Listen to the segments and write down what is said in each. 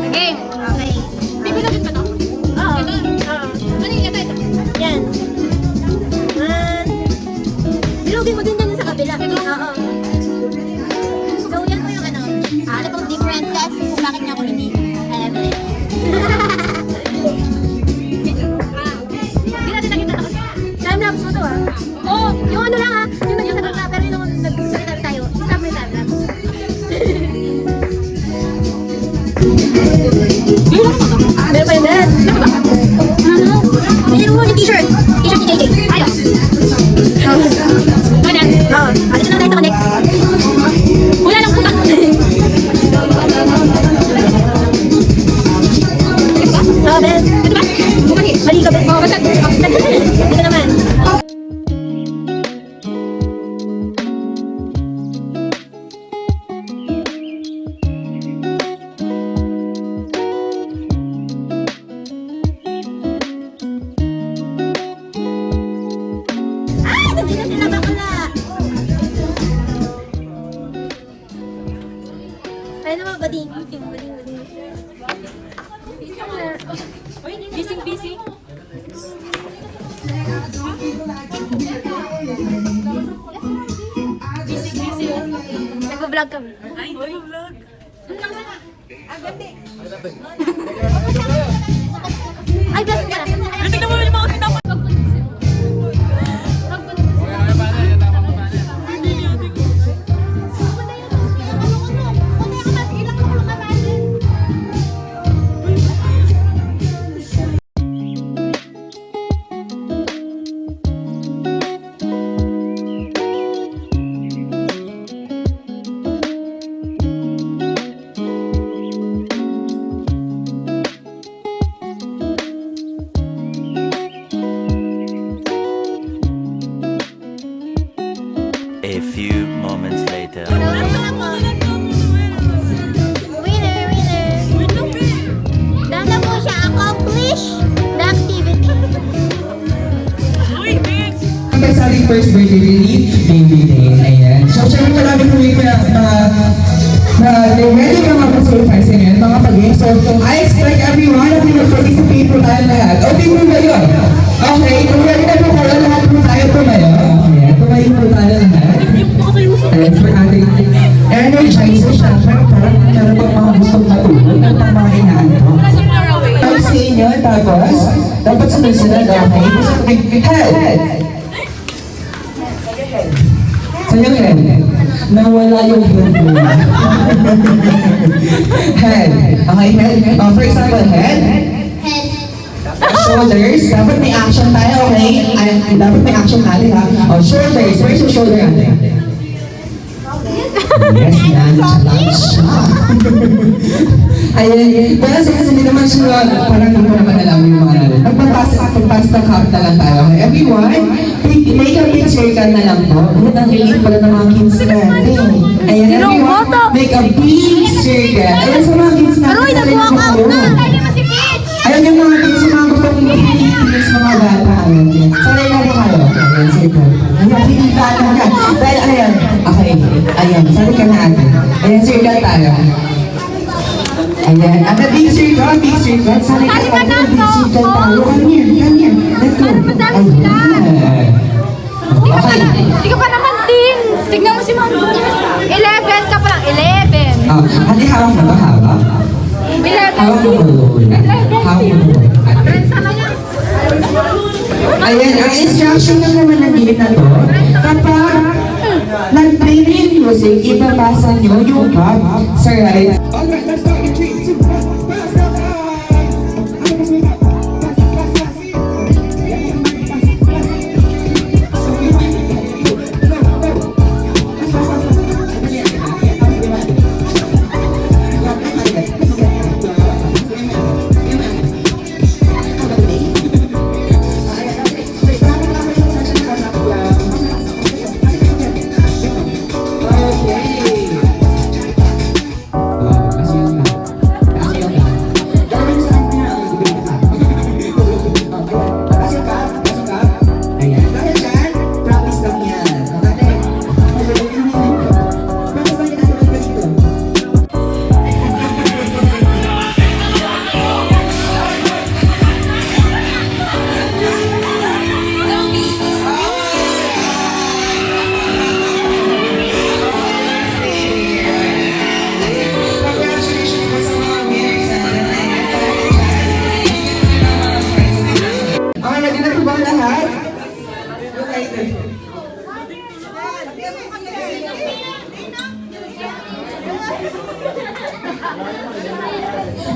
Okay. Okay. Bibilogin ba to? Oo. Ano yung ito? Yan. Bilogin mo din yan sa kabila. Oo. So, yan po yung ano. Ano pong differences kung bakit niya ako hindi alam mo. Hindi natin nakita na kasi. Time-lapse mo to Oo. Yung ano lang yung nandiyan sa kabila. Pero yung nagsalita tayo, stop mo yung time-lapse. Meron pa yung dress. Meron mo yung t-shirt. T-shirt ni JJ. Ayos. Ano? Oo. Alis na lang tayo sa connect. Wala lang puta. Oo, Ben. Ito ba? Mali ka, Ben. Oo, basta. Dito naman. Ano naman, bading. Busy. Nag-vlog kami. Ay, nag-vlog. Ay, vlog ka na. Tingnan mo yung mga tinapos. A few moments later. Winner! Dahil na po siya accomplish the activity. Hanggang sa ating first birthday really, baby day. Ayan. So, syempre marami po yung ready ka mga surprise ngayon, mga pag-game. So, I expect everyone na mag-participate po tayo lahat. Okay po ba yun? Okay, kung ready na po kayo, lahat po tayo tumayo. Ayan, tumayo po tayo lahat. And for ating energizer siya, parang meron pang mga gustong matulog at mga inaantok. Tapos sa inyo, tapos, dapat sunod-sunod, okay? Head! Saan yung head? Nawala yung head mo. Head. Okay, head. For example, head. Shoulders. Dapat may action tayo, okay? Dapat may action natin, ha? Shoulders. Where's your shoulder natin? Yes, yan. Challenge siya. Ayan. Kaya kasi hindi naman siya, parang hindi ko naman alam yung mga natin. Pagpapas ng cup na lang tayo. Everyone, make a picture ka na lang po. Yan ang relate pala ng mga kids natin. Ayan, everyone, make a big circle. Ayan sa mga kids natin. Aroy, nag-walk out na! Ayan yung mga kids, yung mga gusto kong Pilipinas, mga bata. Ayan. Sanay na po kayo. Ayan, circle. Ayan, hindi bata ka. Dahil ayan. Okay. Ayan, sanay ka na ate. Ayan, circle tayo. Ayan, at the big circle, sanay ka na ate. Big circle tayo. Come here. Let's go. Ayan. Okay. Hindi ka pa naman din. Tignan mo si Mami. 11 ka pa lang. 11. Hati hawak mo ba? Hawak? 11. Hawak mo ba? Hawak mo ba? Ayan, ang instruction lang naman ng game na to, kapag nag-play na yung music, ipapasa nyo yung cup sa right. Alright, let's start in 3, 2, 1,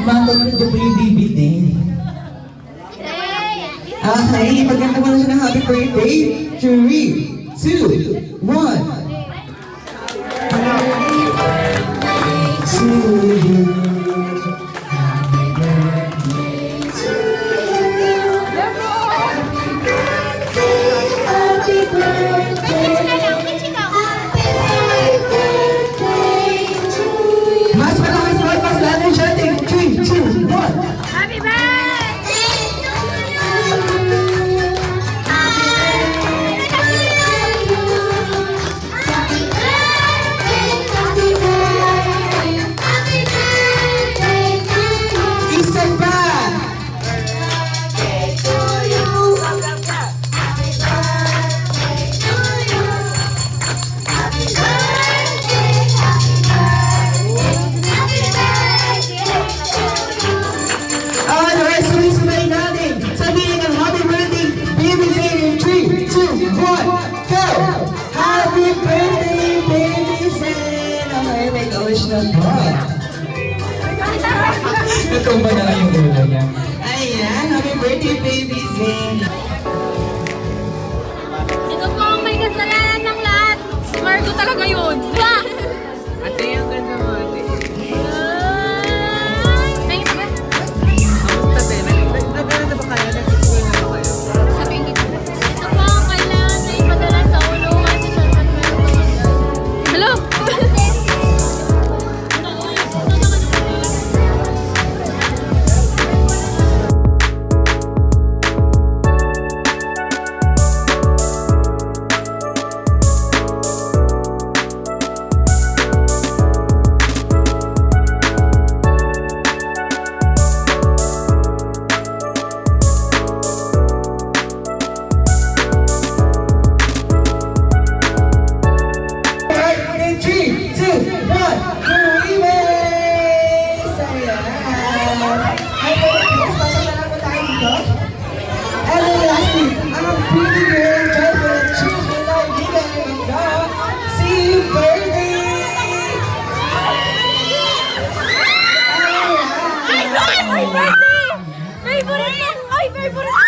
Maganda pa yung baby din. Okay, maganda mo na siya ng happy birthday. 3, 2, 1. To you. Mas malakas mo, mas lalo siya. 3, 2, 1. Happy birthday to you! Happy birthday, happy birthday, happy birthday to you! Isa pa. Birthday to you! Happy birthday to you! Happy birthday, happy birthday, happy birthday to you! Alright, sabay-sabay natin. Sabihin ang happy birthday, baby Zane in 3, 2, 1, go! Happy birthday, baby Zane! Okay, make a wish na po. Natumba na lang yung ulo niya. Ayan, happy birthday, baby Zane! Ito po ang may kasalanan ng lahat. Si Margo talaga yun. Ate, ang ganda mo, ate. Ay, ba? Kamusta, te? Nag-ano na ba kayo? Nag-school na ba kayo? Sabihin kita. Ito po ang kailangan na ipadala sa ulungan si Chantal Merton. Hello? In 3, 2, 1, Remix! Ayan! Ay, please, pasok na lang po tayo dito. And then lastly, ang pretty girl, joyful and cheerful na ibigay ng si Birdie! Ay, no! My birthday! Favorite ko! Ay, favorite